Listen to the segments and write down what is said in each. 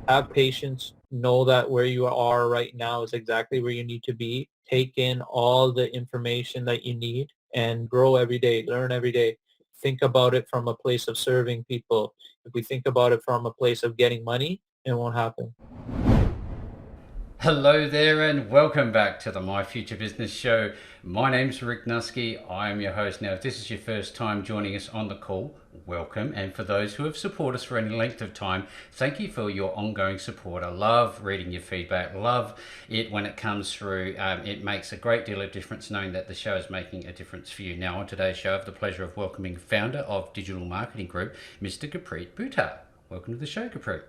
have patience, know that where you are right now is exactly where you need to be. Take in all the information that you need and grow every day, learn every day. Think about it from a place of serving people. If we think about it from a place of getting money, it won't happen. Hello there, and welcome back to the My Future Business Show. My name's Rick Nusky. I am your host. Now, if this is your first time joining us on the call, welcome. And for those who have supported us for any length of time, thank you for your ongoing support. I love reading your feedback, love it when it comes through. It makes a great deal of difference knowing that the show is making a difference for you. Now, on today's show, I have the pleasure of welcoming founder of Digital Marketing Group, Mr. Gurpreet Buttar. Welcome to the show, Gurpreet.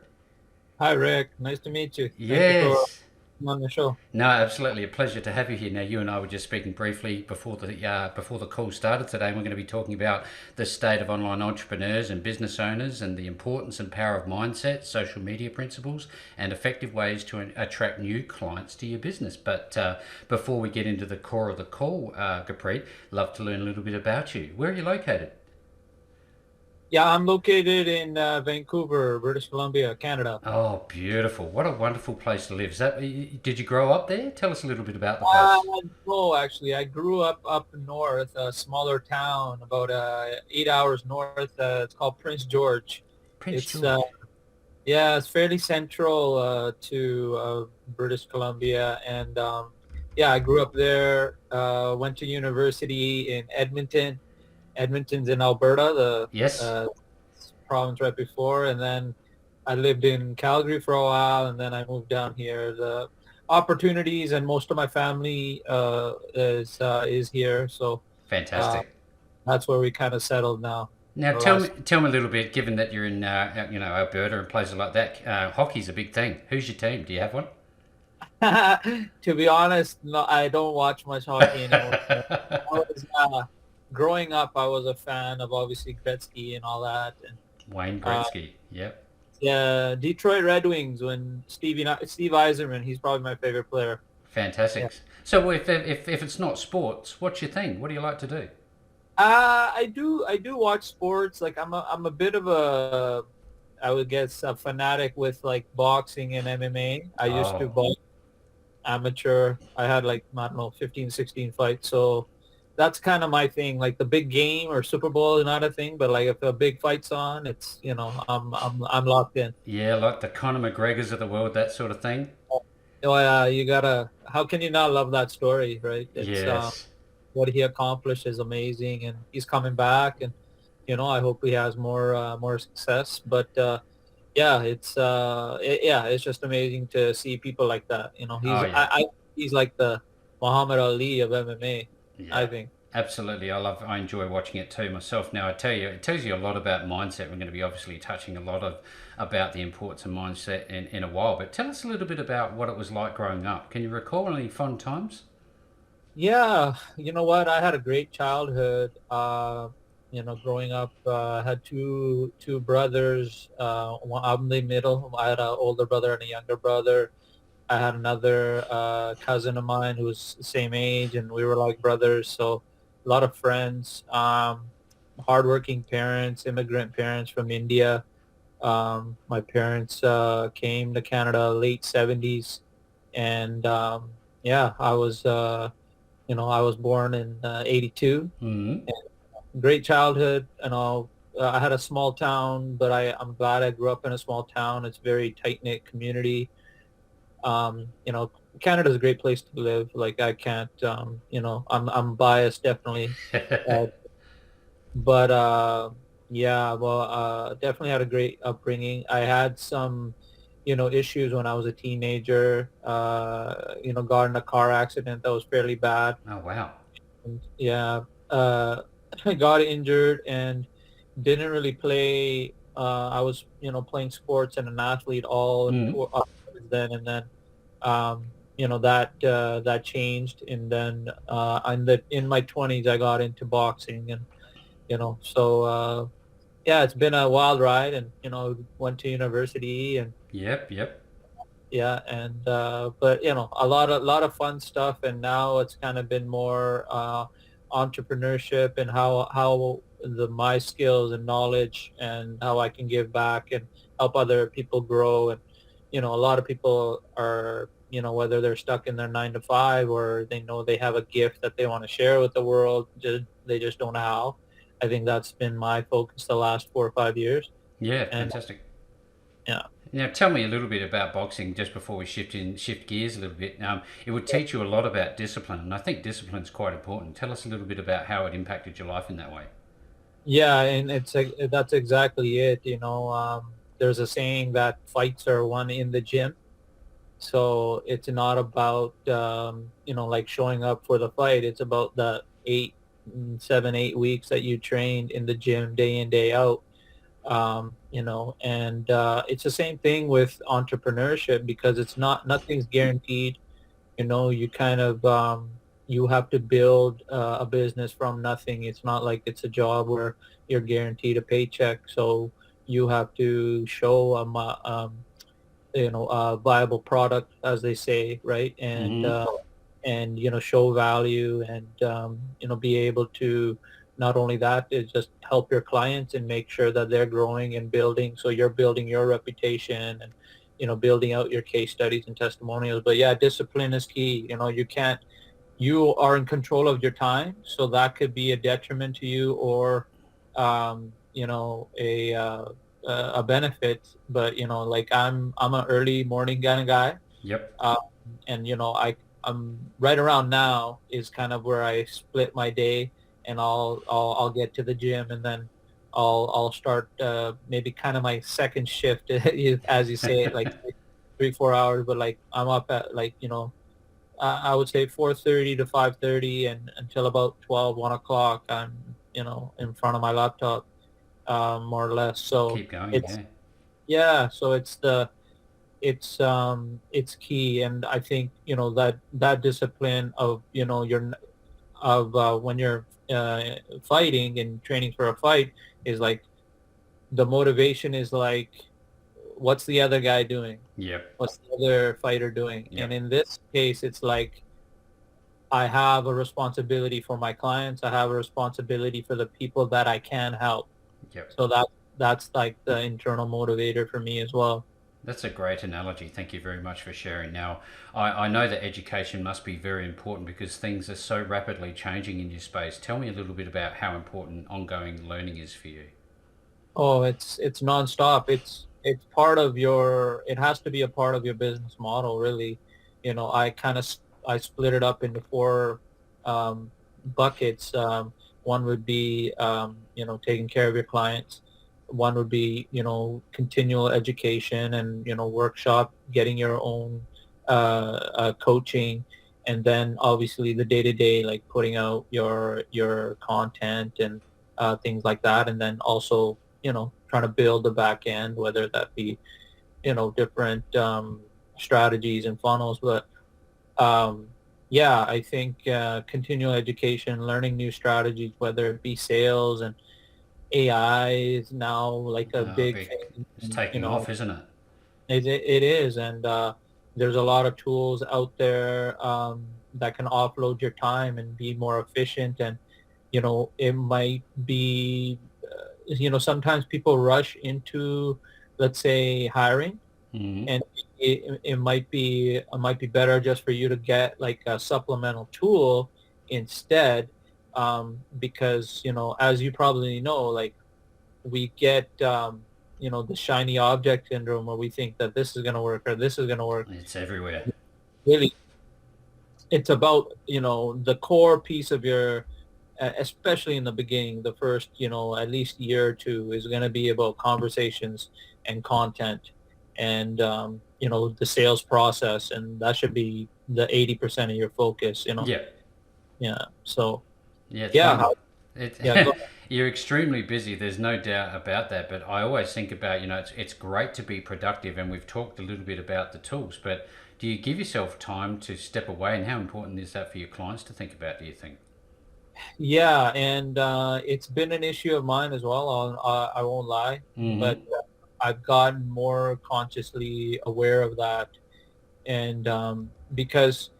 Hi, Rick. Nice to meet you. Thank you for Yes. being on the show. No, absolutely a pleasure to have you here. Now, you and I were just speaking briefly before the call started today, and we're going to be talking about the state of online entrepreneurs and business owners, and the importance and power of mindset, social media principles, and effective ways to attract new clients to your business. But before we get into the core of the call, Gurpreet, love to learn a little bit about you. Where are you located? Yeah, I'm located in Vancouver, British Columbia, Canada. Oh, beautiful! What a wonderful place to live. Did you grow up there? Tell us a little bit about the Uh, place. no, actually, I grew up north, a smaller town, about 8 hours north. It's called Prince George. Prince It's George. yeah, it's fairly central to British Columbia, and yeah, I grew up there. Went to university in Edmonton. Edmonton's in Alberta, the Yes. province right before, and then I lived in Calgary for a while, and then I moved down here. The opportunities and most of my family is here, so uh, Fantastic. that's where we kind of settled now Now, for the tell me, last. tell me a little bit. Given that you're in, Alberta and places like that, hockey's a big thing. Who's your team? Do you have one? To be honest, no, I don't watch much hockey anymore. I was growing up. I was a fan of obviously Gretzky and all that, and Wayne uh, Gretzky. Yep. yeah, Detroit Red Wings when Steve Eiserman. He's probably my favorite player. Yeah. Fantastic. So, if it's not sports, what's your thing? What do you like to do? I do watch sports. Like I'm a bit of a, I would guess, a fanatic with like boxing and MMA. I used to Oh, box amateur. I had like, I don't know, 15, 16 fights. So that's kind of my thing. Like the big game or Super Bowl is not a thing, but like if a big fight's on, it's, I'm locked in. yeah, like the Conor McGregors of the world, that sort of thing. Oh, you gotta, how can you not love that story, right? It's Yes. what he accomplished is amazing, and he's coming back, and I hope he has more success. But yeah, it's just amazing to see people like that. Oh, yeah. He's like the Muhammad Ali of MMA, I Yeah, think. absolutely. I enjoy watching it too myself. Now, I tell you, it tells you a lot about mindset. We're going to be obviously touching a lot of about the importance of mindset in a while. But tell us a little bit about what it was like growing up. Can you recall any fun times? Yeah, you know what? I had a great childhood. Growing up, I had two brothers. I'm the middle. I had an older brother and a younger brother. I had another cousin of mine who was the same age, and we were like brothers. So a lot of friends, hardworking parents, immigrant parents from India. My parents came to Canada late 70s, and yeah, I was born in 82. Mm. Great childhood, I had a small town, but I'm glad I grew up in a small town. It's a very tight-knit community. um, you know, Canada's a great place to live. Like I can't, I'm biased definitely, uh, but yeah, well, definitely had a great upbringing. I had some, issues when I was a teenager. Got in a car accident that was fairly bad. Oh, wow. And, yeah, I got injured and didn't really play. I was, playing sports and an athlete all Mm. then, and then that changed, and then in my 20s I got into boxing, and so yeah, it's been a wild ride, and went to university, and Yep, yep. yeah, and but a lot of fun stuff, and now it's kind of been more entrepreneurship, and how my skills and knowledge and how I can give back and help other people grow, and a lot of people are, whether they're stuck in their 9 to 5 or they know they have a gift that they want to share with the world, they just don't know how. I think that's been my focus the last 4 or 5 years. Yeah, And fantastic. yeah, Now, tell me a little bit about boxing just before we shift gears a little bit. It would teach you a lot about discipline, and I think discipline is quite important. Tell us a little bit about how it impacted your life in that way. yeah, and that's exactly it. There's a saying that fights are won in the gym. So it's not about, like showing up for the fight. It's about the 7, 8 weeks that you trained in the gym day in, day out. And it's the same thing with entrepreneurship because nothing's guaranteed. You kind of, you have to build a business from nothing. It's not like it's a job where you're guaranteed a paycheck. So you have to show a viable product, as they say, right? Hmm. And show value and be able to not only that is just help your clients and make sure that they're growing and building. So you're building your reputation and building out your case studies and testimonials. But yeah, discipline is key. You are in control of your time, so that could be a detriment to you or a benefit. But like I'm an early morning kind of guy. Yep. um, and I'm right around now is kind of where I split my day, and I'll get to the gym, and then I'll start maybe kind of my second shift as you say it, like 3 4 hours. But like I'm up at like I would say 4:30 to 5:30, and until about 12 1 o'clock I'm in front of my laptop, more or less. So Keep going. it's Yeah. yeah, so it's key. And I think that discipline of your of when you're fighting and training for a fight is like the motivation is like, what's the other guy doing, Yep. what's the other fighter doing? And Yep. in this case it's like I have a responsibility for my clients. I have a responsibility for the people that I can help. Yep. So that's like the internal motivator for me as well. That's a great analogy. Thank you very much for sharing. Now, I know that education must be very important because things are so rapidly changing in your space. Tell me a little bit about how important ongoing learning is for you. Oh, it's nonstop. It's part of your. It has to be a part of your business model, really. I split it up into four buckets. One would be taking care of your clients. One would be continual education and workshop, getting your own coaching, and then obviously the day to day, like putting out your content and things like that, and then also trying to build the back end, whether that be, different strategies and funnels. But yeah, I think continual education, learning new strategies, whether it be sales, and AI is now like a big Big, thing. it's And, taking off, isn't it? it is. And there's a lot of tools out there that can offload your time and be more efficient. And, it might be, sometimes people rush into, let's say, hiring, Hmm. and it might be better just for you to get like a supplemental tool instead, because as you probably know, like we get the shiny object syndrome where we think that this is going to work or this is going to work. It's everywhere. Really, it's about the core piece of your, especially in the beginning, the first at least year or two is going to be about conversations and content, and the sales process, and that should be the 80% of your focus. Yeah. Yeah, so Yeah, it's yeah, funny. It, yeah, go ahead. you're extremely busy. There's no doubt about that. But I always think about, it's great to be productive, and we've talked a little bit about the tools. But do you give yourself time to step away, and how important is that for your clients to think about? Do you think? Yeah, and it's been an issue of mine as well. I won't lie, but Hmm. I've gotten more consciously aware of that. And because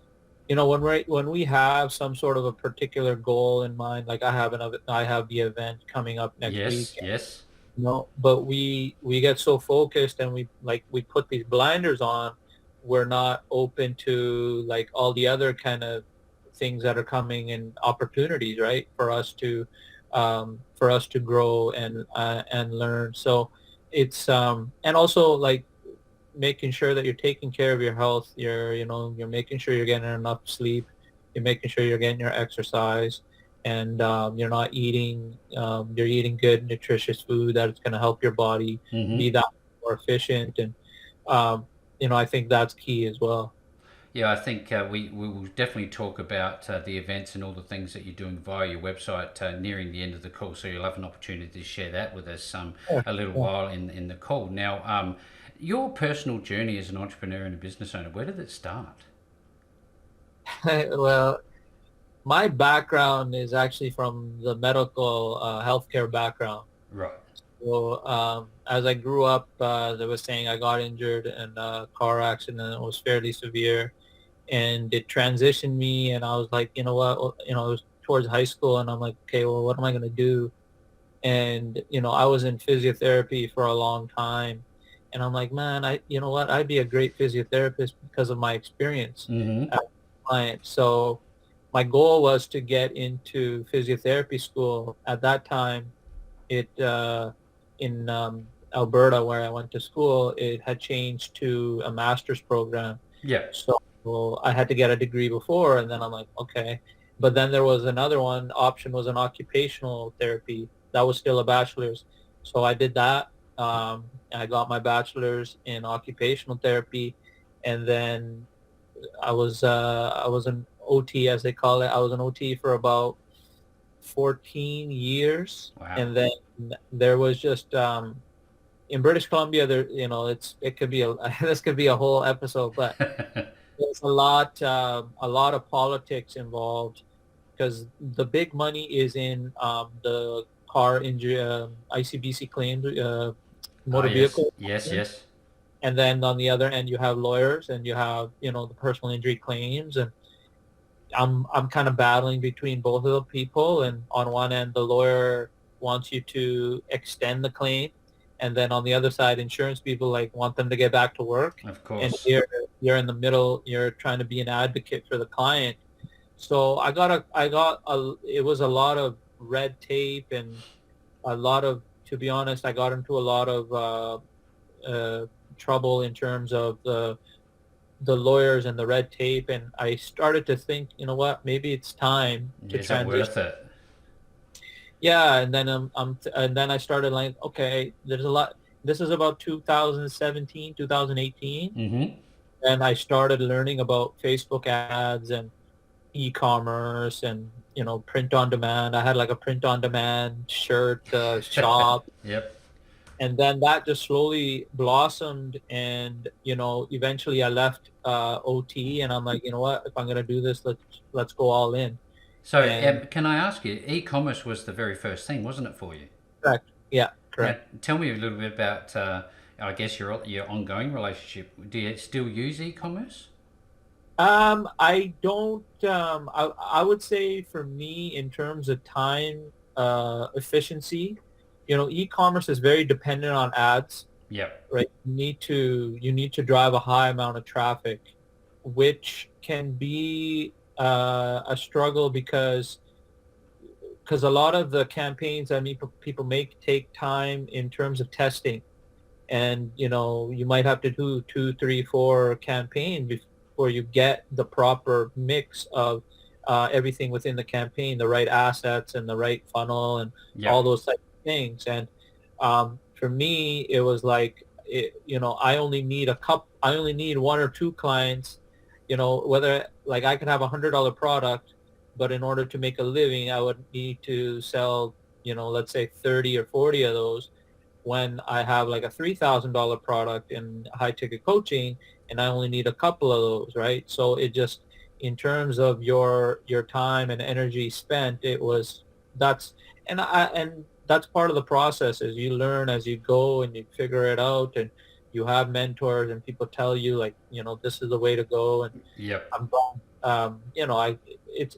when we have some sort of a particular goal in mind, like I have the event coming up next week. Yes. Yes. but we get so focused and we put these blinders on. We're not open to like all the other kind of things that are coming and opportunities, right? For us to grow and learn. So it's and also like making sure that you're taking care of your health. You're making sure you're getting enough sleep. You're making sure you're getting your exercise, and you're eating good, nutritious food that's going to help your body Mm-hmm. be that more efficient. And um, I think that's key as well. Yeah, I think we will definitely talk about the events and all the things that you're doing via your website nearing the end of the call. So you'll have an opportunity to share that with us Yeah, a little yeah. while in the call. Now, your personal journey as an entrepreneur and a business owner, where did it start? Well, my background is actually from the medical healthcare background. Right. So as I grew up, as I was saying, I got injured in a car accident. It was fairly severe, and it transitioned me. And I was like, you know what? Well, it was towards high school, and I'm like, okay, well, what am I gonna do? And I was in physiotherapy for a long time, and I'm like, man, you know what? I'd be a great physiotherapist because of my experience Mm-hmm. as a client. So my goal was to get into physiotherapy school. At that time, it in Alberta, where I went to school, it had changed to a master's program. Yeah. So I had to get a degree before, and then I'm like, okay. But then there was another one option was an occupational therapy. That was still a bachelor's. So I did that. I got my bachelor's in occupational therapy, and then I was an OT, as they call it. I was an OT for about 14 years. Wow. And then there was just in British Columbia there, it could be this could be a whole episode, but there's a lot of politics involved because the big money is in the car injury, ICBC claims, Ah, motor yes. vehicle Yes, accident. yes. And then on the other end you have lawyers and you have the personal injury claims. And I'm kind of battling between both of the people. And on one end, the lawyer wants you to extend the claim, and then on the other side, insurance people like want them to get back to work. Of And course. you're in the middle. You're trying to be an advocate for the client. So it was a lot of red tape and a lot of, to be honest, I got into a lot of trouble in terms of the lawyers and the red tape. And I started to think, you know what, maybe it's time to Is it transition. worth it? Yeah. And then and then I started like, okay, there's a lot. This is about 2017, 2018. Mm-hmm. And I started learning about Facebook ads and e-commerce and, print on demand. I had like a print on demand shirt shop. Yep. And then that just slowly blossomed. And eventually I left OT, and I'm like, you know what, if I'm going to do this, let's go all in. So, And can I ask you, e-commerce was the very first thing, wasn't it, for you? correct. Yeah, Now, correct. tell me a little bit about, I guess, your ongoing relationship. Do you still use e-commerce? I don't I would say for me, in terms of time efficiency, e-commerce is very dependent on ads, Yep. right? You need to drive a high amount of traffic, which can be a struggle because a lot of the campaigns that people make take time in terms of testing. And you might have to do two, three, four campaign before you get the proper mix of everything within the campaign, the right assets and the right funnel and all Yep. those type of things. And for me, it was like, I only need one or two clients. Whether like I could have $100 product, but in order to make a living, I would need to sell, let's say 30 or 40 of those. When I have like a $3,000 product in high ticket coaching, and I only need a couple of those, right? So it just, in terms of your time and energy spent, it was that's and that's part of the process. Is you learn as you go and you figure it out. And you have mentors and people tell you like, this is the way to go. And Yep. I'm going,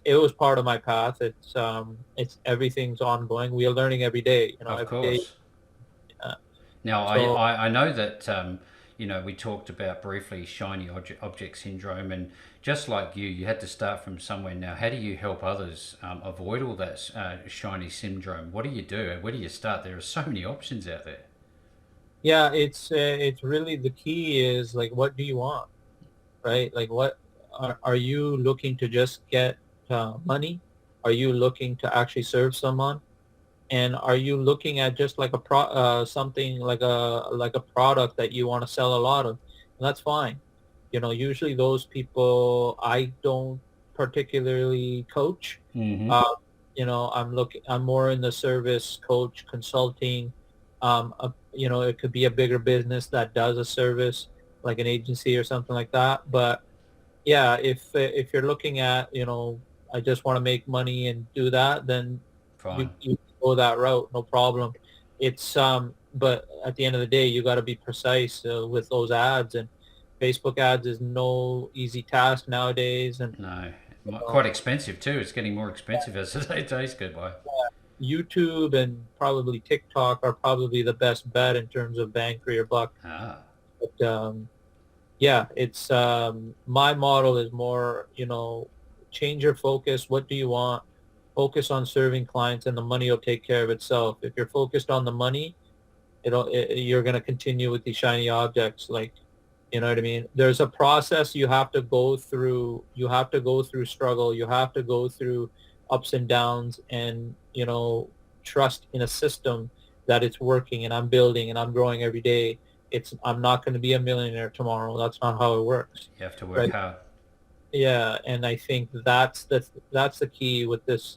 it was part of my path. It's everything's ongoing. We are learning every day, Of every day. course. Now, So I know that, we talked about briefly shiny object syndrome, and just like you had to start from somewhere. Now, how do you help others avoid all that shiny syndrome? What do you do? Where do you start? There are so many options out there. yeah, it's really the key is like, what do you want, right? Like, what are you looking to just get money? Are you looking to actually serve someone? And are you looking at just like something like a product that you want to sell a lot of? And that's fine. Usually those people I don't particularly coach. Mm-hmm. Uh, I'm more in the service coach consulting. It could be a bigger business that does a service like an agency or something like that. But yeah, if you're looking at, I just want to make money and do that, then you Fine. you go that route, no problem. But at the end of the day, you got to be precise with those ads, and Facebook ads is no easy task nowadays, and No, uh, quite expensive too. It's getting more expensive as the days go by. YouTube and probably TikTok are probably the best bet in terms of bang for your buck. Ah, But yeah, it's my model is more, change your focus. What do you want? Focus on serving clients and the money will take care of itself. If you're focused on the money, you're going to continue with these shiny objects. Like, you know what I mean? There's a process you have to go through. You have to go through struggle. You have to go through ups and downs and, trust in a system that it's working and I'm building and I'm growing every day. I'm not going to be a millionaire tomorrow. That's not how it works. you have to work Right. hard. Yeah, and I think that's the key with this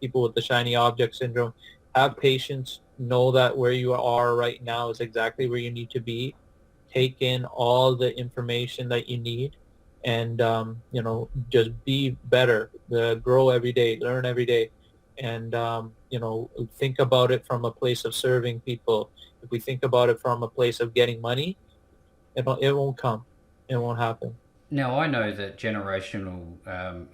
people with the shiny object syndrome. Have patience. Know that where you are right now is exactly where you need to be. Take in all the information that you need, and just be better. Grow every day. Learn every day, and think about it from a place of serving people. If we think about it from a place of getting money, it won't come. It won't happen. Now, I know that generational,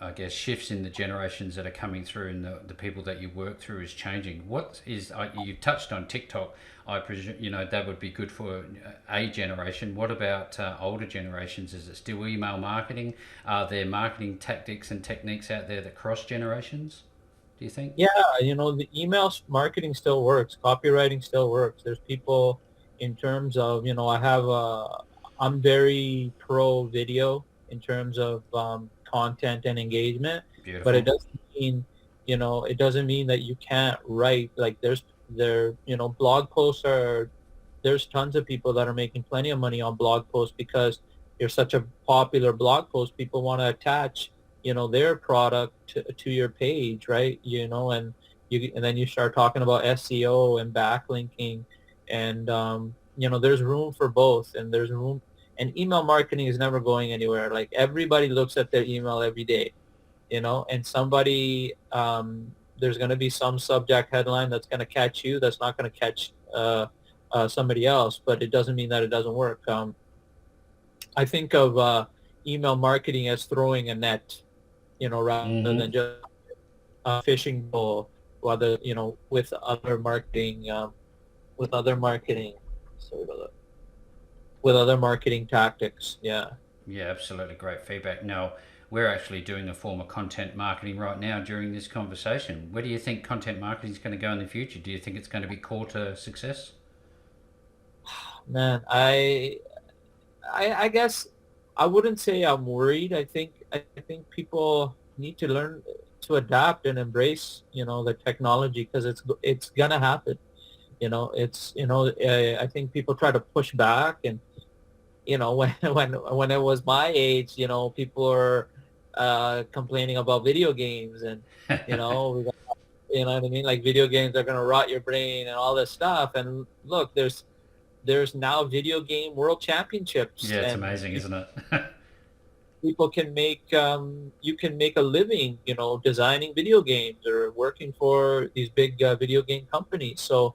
I guess, shifts in the generations that are coming through and the people that you work through is changing. You touched on TikTok. I presume, that would be good for a generation. What about older generations? Is it still email marketing? Are there marketing tactics and techniques out there that cross generations, do you think? Yeah, the email marketing still works. Copywriting still works. There's people in terms of, I'm very pro video in terms of content and engagement, but it Beautiful. doesn't mean, it doesn't mean that you can't write. Like blog posts there's tons of people that are making plenty of money on blog posts because you're such a popular blog post. People want to attach their product to your page, right? And then you start talking about SEO and backlinking, and there's room for both, and there's room. And email marketing is never going anywhere. Like everybody looks at their email every day, and there's going to be some subject headline that's going to catch you that's not going to catch somebody else, but it doesn't mean that it doesn't work. I think of email marketing as throwing a net, rather Mm-hmm. than just a fishing pole, rather, with other marketing, sorry about that, with other marketing tactics. Yeah. Yeah, absolutely great feedback. Now, we're actually doing a form of content marketing right now during this conversation. Where do you think content marketing is going to go in the future? Do you think it's going to be core to success? Man, I guess I wouldn't say I'm worried. I think people need to learn to adapt and embrace, the technology because it's gonna happen. I think people try to push back, and when it was my age, people are complaining about video games, and what I mean, like video games are gonna rot your brain and all this stuff. And look, there's now video game world championships, Yeah, it's and amazing, isn't it? people can make you can make a living, designing video games or working for these big video game companies. So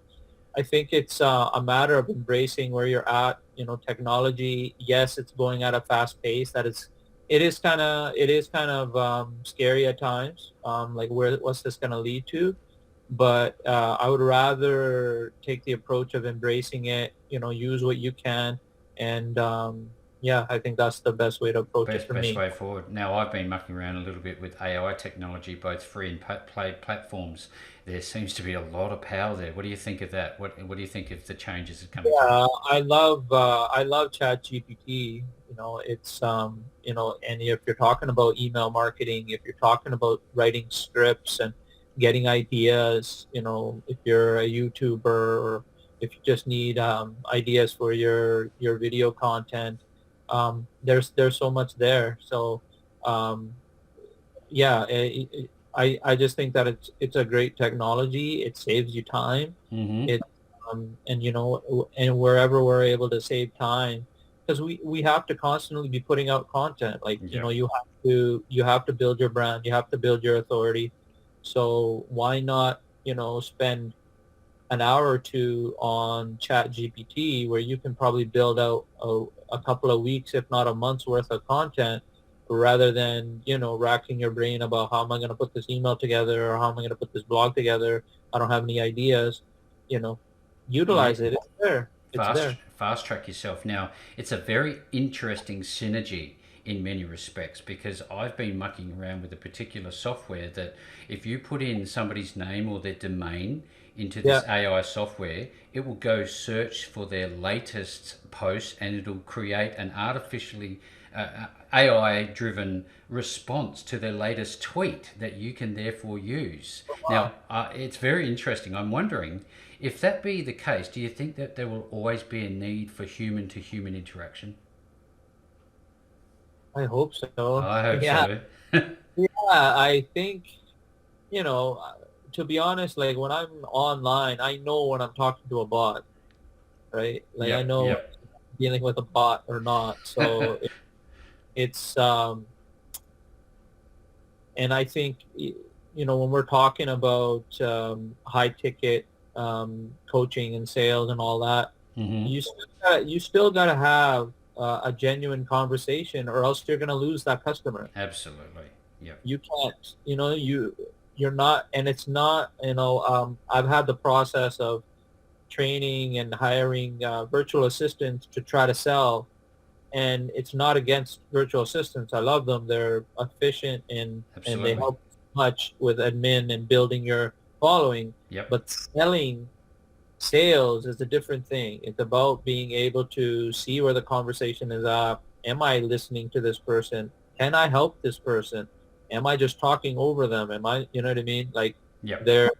I think it's a matter of embracing where you're at. Technology, yes, it's going at a fast pace. It is kind of scary at times. Like what's this going to lead to? but I would rather take the approach of embracing it, use what you can. And yeah, I think that's the best way to approach it for Best me. way forward. Now, I've been mucking around a little bit with AI technology, both free and paid platforms. There seems to be a lot of power there. What do you think of that? What do you think of the changes that are coming through? Yeah, I love Chat GPT. And if you're talking about email marketing, if you're talking about writing scripts and getting ideas, if you're a YouTuber or if you just need ideas for your video content, there's so much there. So um, yeah, I just think that it's a great technology. It saves you time. Mm-hmm. It and and wherever we're able to save time, because we have to constantly be putting out content. Like, Yeah. you have to build your brand, you have to build your authority. So why not, spend an hour or two on Chat GPT where you can probably build out a couple of weeks, if not a month's worth of content, rather than, racking your brain about how am I going to put this email together or how am I going to put this blog together. I don't have any ideas, you know, Yeah. utilize it. It's there. It's there. Fast track yourself. Now, it's a very interesting synergy in many respects because I've been mucking around with a particular software that if you put in somebody's name or their domain into Yeah. this AI software, it will go search for their latest post and it'll create an artificially AI driven response to their latest tweet that you can therefore use. Now, it's very interesting. I'm wondering if that be the case, do you think that there will always be a need for human to human interaction? I hope so. I hope Yeah. so. Yeah. I think, to be honest, like when I'm online, I know when I'm talking to a bot, right? Like I Yep, know when yep. I'm dealing with a bot or not. So it's and I think when we're talking about high ticket coaching and sales and all that, Mm-hmm. you still gotta have a genuine conversation, or else you're gonna lose that customer. Absolutely. Yep. You can't, you're not, and it's not, I've had the process of training and hiring virtual assistants to try to sell, and it's not against virtual assistants. I love them. They're efficient and they Absolutely. help much with admin and building your following. Yep. But sales is a different thing. It's about being able to see where the conversation is at. Am I listening to this person? Can I help this person? Am I just talking over them? You know what I mean? Like Yep. they're,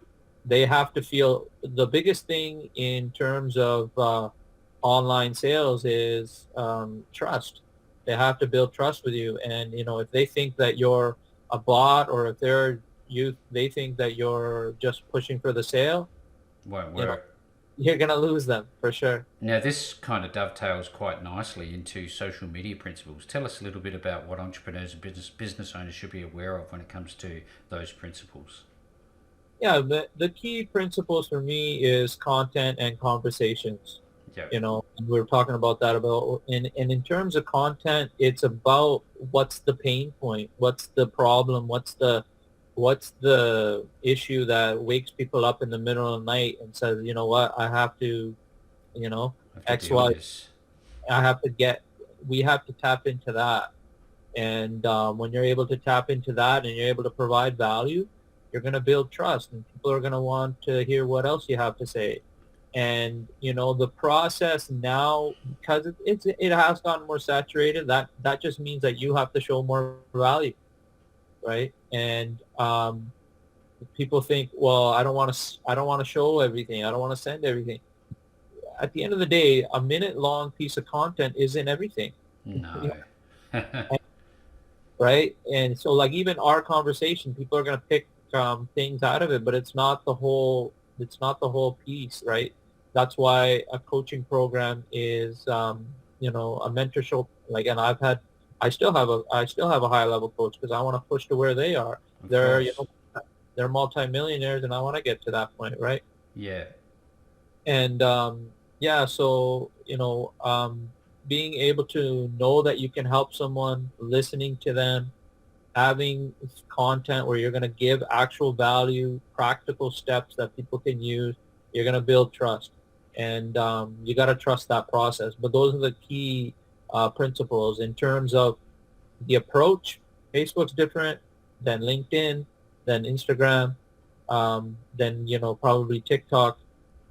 they have to feel the biggest thing in terms of online sales is trust. They have to build trust with you. And, if they think that you're a bot, or if they think that you're just pushing for the sale, Won't you know, work. you're going to lose them for sure. Now, this kind of dovetails quite nicely into social media principles. Tell us a little bit about what entrepreneurs and business owners should be aware of when it comes to those principles. Yeah, the key principles for me is content and conversations. Yep. And we were talking about that and in terms of content, it's about what's the pain point, what's the problem, what's the issue that wakes people up in the middle of the night and says, you know what, I have to, you know, I have to X, deal with Y, this. I have to get, we have to tap into that. And when you're able to tap into that and you're able to provide value, you're going to build trust, and people are going to want to hear what else you have to say. And the process now, because it has gotten more saturated, that just means that you have to show more value, right? And people think, well, I don't want to show everything. I don't want to send everything. At the end of the day, a minute long piece of content isn't everything. No. Right? And so, like, even our conversation, people are going to pick things out of it, but it's not the whole piece, right? That's why a coaching program is, a mentorship. Like, and I still have a high level coach because I want to push to where they are. Of They're, course. they're multimillionaires, and I want to get to that point, right? Yeah. And yeah, so being able to know that you can help someone, listening to them, having content where you're going to give actual value, practical steps that people can use. You're going to build trust, and you got to trust that process. But those are the key principles in terms of the approach. Facebook's different than LinkedIn, than Instagram, than probably TikTok.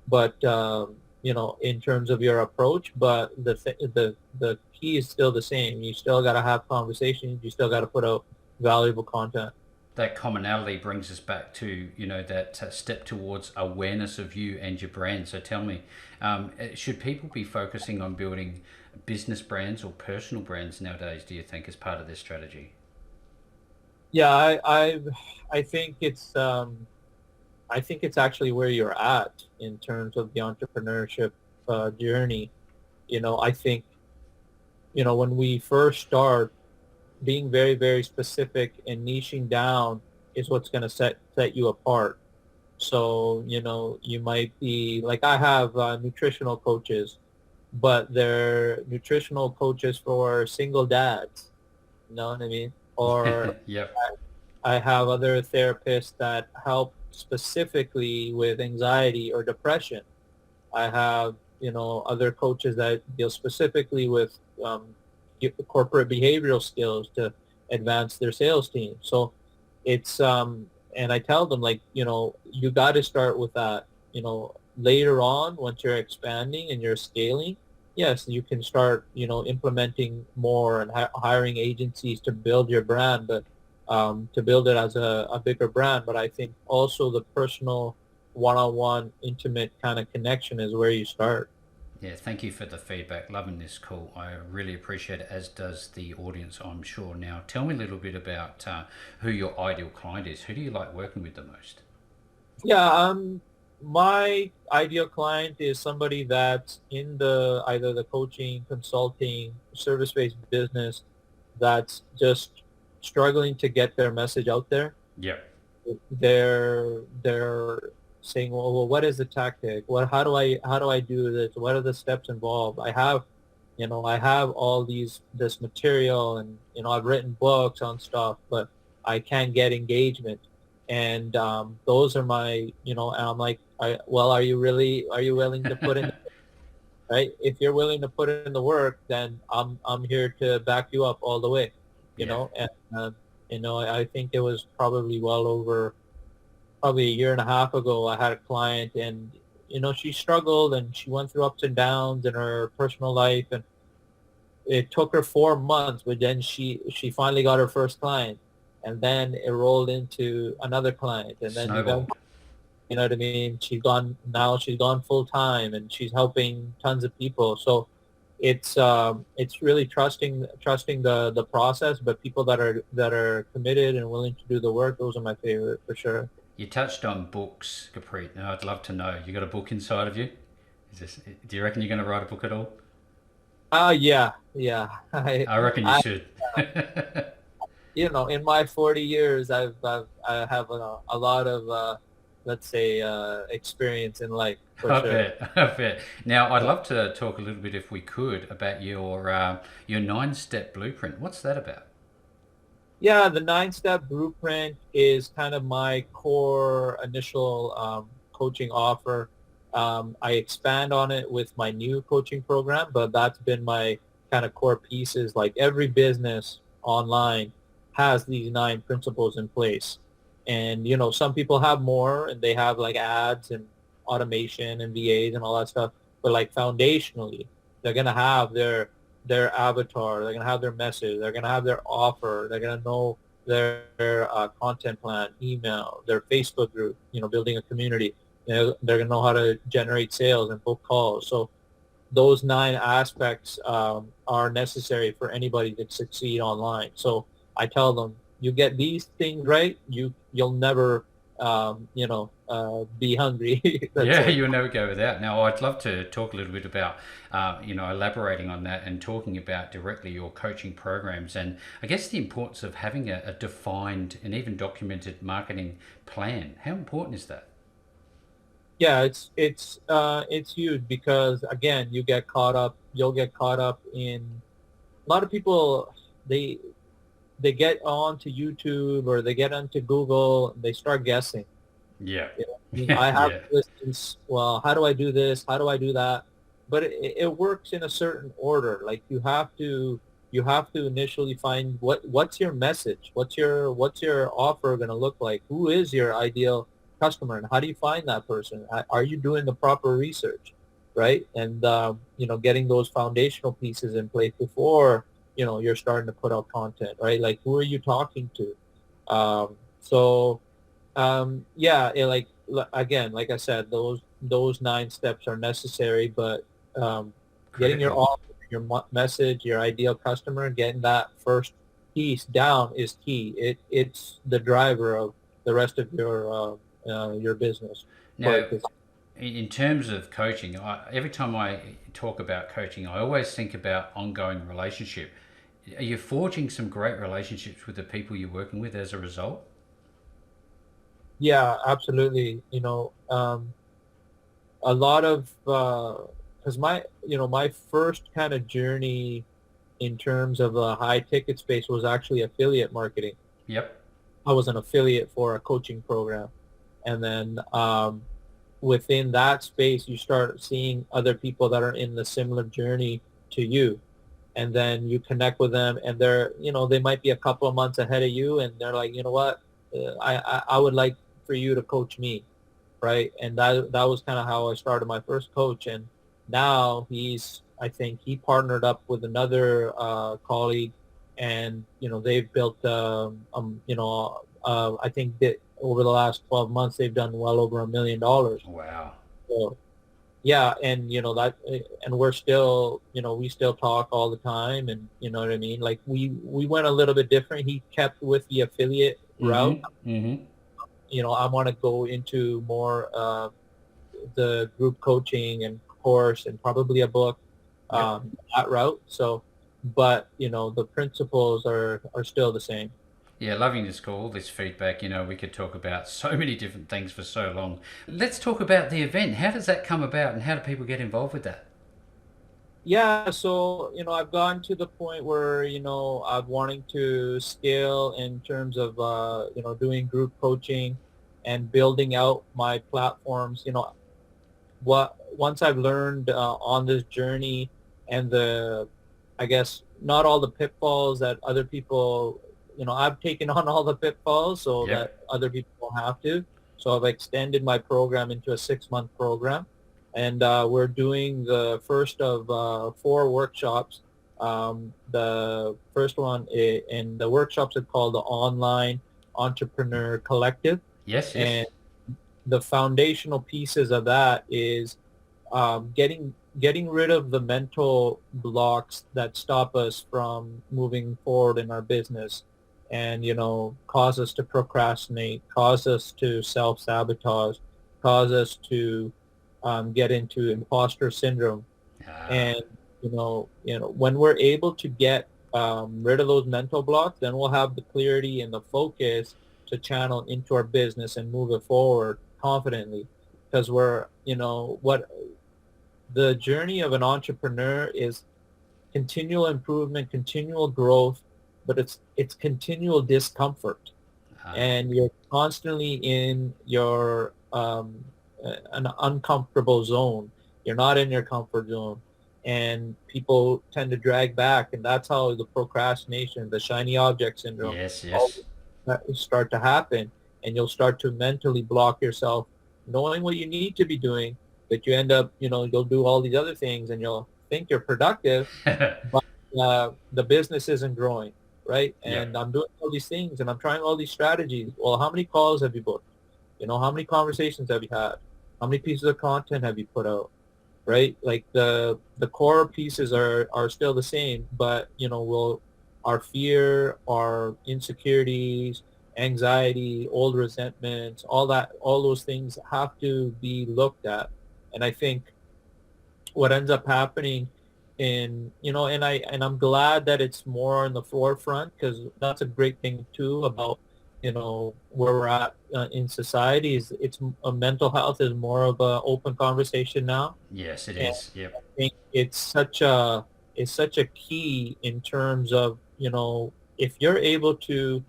But in terms of your approach, but the key is still the same. You still got to have conversations. You still got to put out valuable content. That commonality brings us back to that step towards awareness of you and your brand. So tell me, should people be focusing on building business brands or personal brands nowadays, do you think, as part of this strategy? Yeah, I think it's actually where you're at in terms of the entrepreneurship journey. I think when we first start, being very, very specific and niching down is what's going to set you apart. So, you might be like, I have nutritional coaches, but they're nutritional coaches for single dads. You know what I mean? Or Yep. I have other therapists that help specifically with anxiety or depression. I have, other coaches that deal specifically with corporate behavioral skills to advance their sales team. So it's, and I tell them like, you got to start with that, later on, once you're expanding and you're scaling, yes, you can start, implementing more and hiring agencies to build your brand, but to build it as a bigger brand. But I think also the personal one-on-one intimate kind of connection is where you start. Yeah, thank you for the feedback. Loving this call. I really appreciate it, as does the audience, I'm sure. Now, tell me a little bit about who your ideal client is. Who do you like working with the most? Yeah, my ideal client is somebody that's in the either the coaching, consulting, service-based business that's just struggling to get their message out there. Yep. They're saying, well, what is the tactic? How do I do this? What are the steps involved? I have all this material, and I've written books on stuff, but I can't get engagement. And those are my, and I'm like, well, are you willing to put in, right? If you're willing to put in the work, then I'm here to back you up all the way, Yeah. and I think it was probably well over probably a year and a half ago. I had a client, and she struggled and she went through ups and downs in her personal life, and it took her 4 months, but then she finally got her first client, and then it rolled into another client, and then Snowball. eventually, you know what I mean? She's gone full time, and she's helping tons of people. So it's really trusting the process, but people that are committed and willing to do the work, those are my favorite for sure. You touched on books, Gurpreet. Now, I'd love to know. You got a book inside of you? Do you reckon you're going to write a book at all? Yeah, yeah. I I reckon you I should. in my 40 years, I have a lot of let's say experience in life for I sure. bet, I bet. Now, I'd love to talk a little bit, if we could, about your 9-step blueprint. What's that about? Yeah, the 9-step blueprint is kind of my core initial coaching offer. I expand on it with my new coaching program, but that's been my kind of core pieces. Like every business online has these 9 principles in place. And, some people have more and they have like ads and automation and VAs and all that stuff. But like foundationally, they're going to have their avatar, they're going to have their message, they're going to have their offer, they're going to know their content plan, email, their Facebook group, building a community. They're going to know how to generate sales and book calls. So those 9 aspects are necessary for anybody to succeed online. So I tell them, you get these things right, you'll never, be hungry. That's Yeah, it. you'll never go without. Now, I'd love to talk a little bit about, elaborating on that and talking about directly your coaching programs, and I guess the importance of having a defined and even documented marketing plan. How important is that? Yeah, it's huge because again, you'll get caught up in a lot of people. They they get onto YouTube or they get onto Google and they start guessing. Yeah. You know, I mean, I have Yeah. listings. Well, how do I do this? How do I do that? But it works in a certain order. Like you have to initially find what's your message? What's your offer going to look like? Who is your ideal customer, and how do you find that person? Are you doing the proper research, right? And getting those foundational pieces in place before you're starting to put out content, right? Like who are you talking to? So yeah, like again, like I said, those 9 steps are necessary, but um, getting your Critical. offer, your message, your ideal customer, getting that first piece down is key. It's the driver of the rest of your business. Now, But it's, in terms of coaching, every time I talk about coaching, I always think about ongoing relationship. Are you forging some great relationships with the people you're working with as a result? yeah, absolutely. A lot of because my first kind of journey in terms of the high ticket space was actually affiliate marketing. Yep. I was an affiliate for a coaching program. And then within that space, you start seeing other people that are in the similar journey to you. And then you connect with them and they might be a couple of months ahead of you. And they're like, you know what, I would like for you to coach me. Right. And that was kind of how I started my first coach. And now I think he partnered up with another colleague, and they've built I think that over the last 12 months they've done well over $1 million. Wow. So yeah, and and we're still, we still talk all the time, and you know what I mean? Like we went a little bit different. He kept with the affiliate route. Mm-hmm. Mm-hmm. I want to go into more the group coaching and course and probably a book, Yep. that route. So, but the principles are still the same. Yeah, loving this call, this feedback. We could talk about so many different things for so long. Let's talk about the event. How does that come about and how do people get involved with that? Yeah, so I've gotten to the point where I'm wanting to scale in terms of doing group coaching and building out my platforms. What once I've learned on this journey, and I guess not all the pitfalls that other people, I've taken on all the pitfalls so Yep. that other people won't have to. So I've extended my program into a 6-month program, and we're doing the first of 4 workshops. The first one, and the workshops are called the Online Entrepreneur Collective, Yes, and yes. the foundational pieces of that is getting rid of the mental blocks that stop us from moving forward in our business, and cause us to procrastinate, cause us to self-sabotage, cause us to get into imposter syndrome. Ah, And when we're able to get rid of those mental blocks, then we'll have the clarity and the focus to channel into our business and move it forward confidently. Because what the journey of an entrepreneur is: continual improvement, continual growth, but it's continual discomfort, ah. and you're constantly in your an uncomfortable zone. You're not in your comfort zone, and people tend to drag back, and that's how the procrastination, the shiny object syndrome, Yes, all yes. that start to happen, and you'll start to mentally block yourself, knowing what you need to be doing, but you end up, you'll do all these other things, and you'll think you're productive, but the business isn't growing, right? Yep. And I'm doing all these things and I'm trying all these strategies. Well, how many calls have you booked? How many conversations have you had? How many pieces of content have you put out? Right? Like the core pieces are still the same, but will our fear, our insecurities, anxiety, old resentments, all those things have to be looked at. And I think what ends up happening and I'm glad that it's more in the forefront, because that's a great thing too about where we're at in society, is mental health is more of a open conversation now. Yes, it And is. Yep. I think it's such a key in terms of if you're able to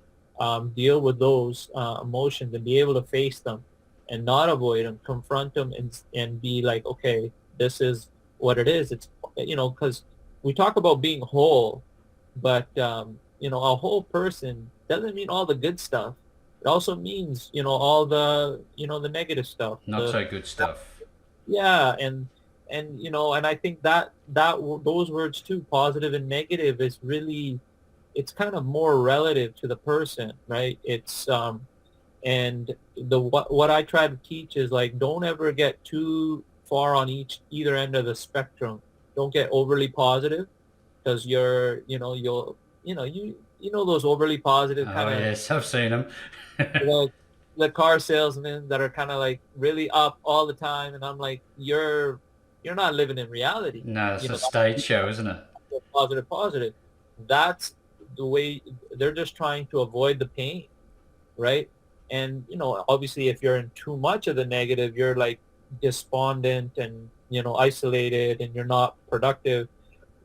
deal with those emotions and be able to face them and not avoid them, confront them and be like, okay, this is what it is. It's, because we talk about being whole, but, a whole person doesn't mean all the good stuff. It also means, all the negative stuff, Not so good stuff. yeah, and I think those words too, positive and negative, is really, it's kind of more relative to the person, right? And what I try to teach is like, don't ever get too far on either end of the spectrum. Don't get overly positive because those overly positive Oh kind of yes, I've seen them. the the car salesmen that are kind of like really up all the time, and I'm like, you're not living in reality. No, it's You a know, stage show, isn't it? positive, positive. That's the way they're just trying to avoid the pain, right? And obviously, if you're in too much of the negative, you're like despondent and isolated, and you're not productive.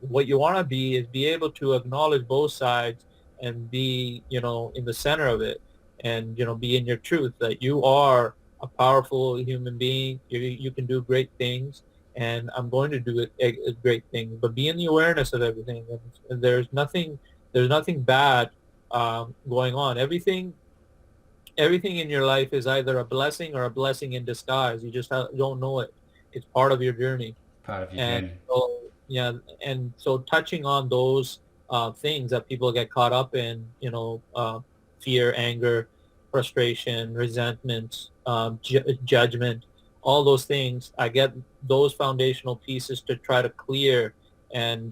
What you want to be able to acknowledge both sides and be in the center of it, and be in your truth that you are a powerful human being. You can do great things, and I'm going to do great things, but be in the awareness of everything, and there's nothing bad going on. Everything in your life is either a blessing or a blessing in disguise. You just don't know it. It's part of your journey. Part of your And journey. so, yeah, and so touching on those things that people get caught up in, fear, anger, frustration, resentment, judgment, all those things, I get those foundational pieces to try to clear, and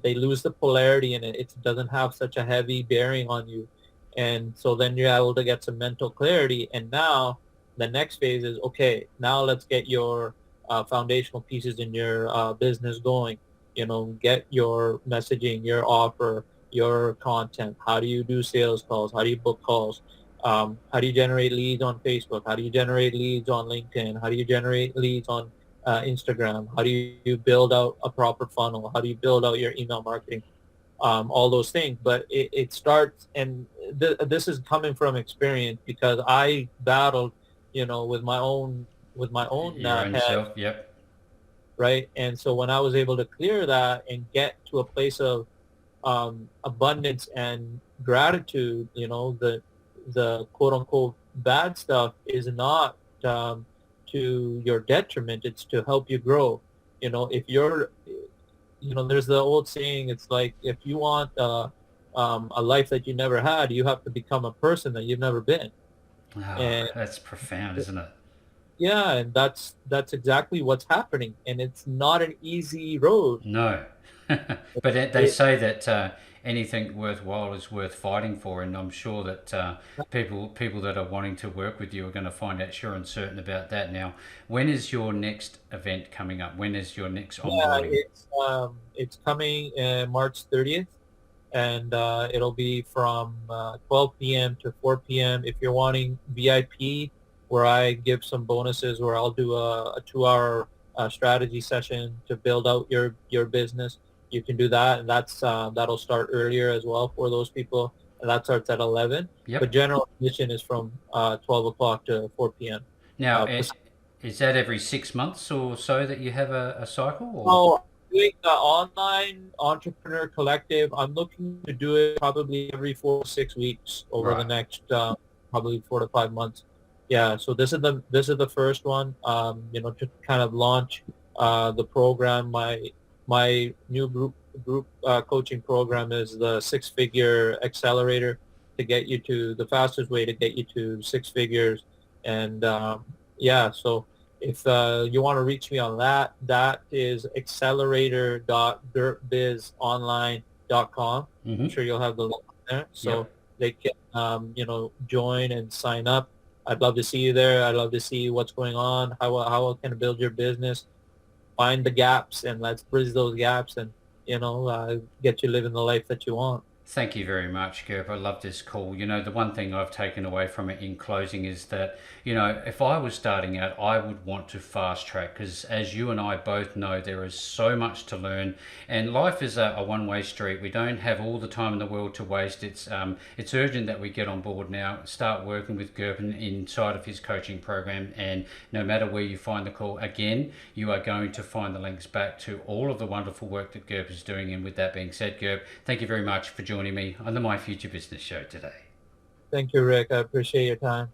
they lose the polarity in it. It doesn't have such a heavy bearing on you. And so then you're able to get some mental clarity. And now the next phase is, okay, now let's get your foundational pieces in your business going. Get your messaging, your offer, your content. How do you do sales calls? How do you book calls? How do you generate leads on Facebook? How do you generate leads on LinkedIn? How do you generate leads on Instagram? How do you build out a proper funnel? How do you build out your email marketing? All those things. But it starts, and this is coming from experience because I battled, with my own Your own head, self. Yep. right? And so when I was able to clear that and get to a place of abundance and gratitude, the quote unquote bad stuff is not to your detriment. It's to help you grow. If you're, there's the old saying, it's like, if you want a life that you never had, you have to become a person that you've never been. Oh, And that's profound, isn't it? yeah, and that's exactly what's happening. And it's not an easy road. No. But they It, say that anything worthwhile is worth fighting for, and I'm sure that people that are wanting to work with you are going to find out sure and certain about that. Now, when is your next event coming up? When is your next yeah, onboarding? it's coming March 30th, and it'll be from 12 p.m. to 4 p.m. If you're wanting VIP, where I give some bonuses, where I'll do a 2-hour strategy session to build out your business, you can do that, and that'll start earlier as well for those people, and that starts at 11. But Yep. general admission is from 12 o'clock to 4 p.m. Now, Pacific. is that every 6 months or so that you have a cycle, or? So doing the online entrepreneur collective, I'm looking to do it probably every 4 to 6 weeks over the Right. next probably 4 to 5 months. Yeah, so this is the first one. To kind of launch the program. My new group coaching program is the Six Figure Accelerator, to get you to the fastest way to get you to six figures. And yeah, so if you want to reach me on that, that is accelerator.gurpbizonline.com. I'm Mm-hmm. sure you'll have the link there. Yep. So they can, join and sign up. I'd love to see you there. I'd love to see what's going on, how I can build your business, find the gaps, and let's bridge those gaps, and, get you living the life that you want. Thank you very much, Gurp. I love this call. The one thing I've taken away from it in closing is that, if I was starting out, I would want to fast track because, as you and I both know, there is so much to learn, and life is a one-way street. We don't have all the time in the world to waste. It's urgent that we get on board now, start working with Gurp inside of his coaching program, and no matter where you find the call, again, you are going to find the links back to all of the wonderful work that Gurp is doing. And with that being said, Gurp, thank you very much for joining me on the My Future Business Show today. Thank you, Rick. I appreciate your time.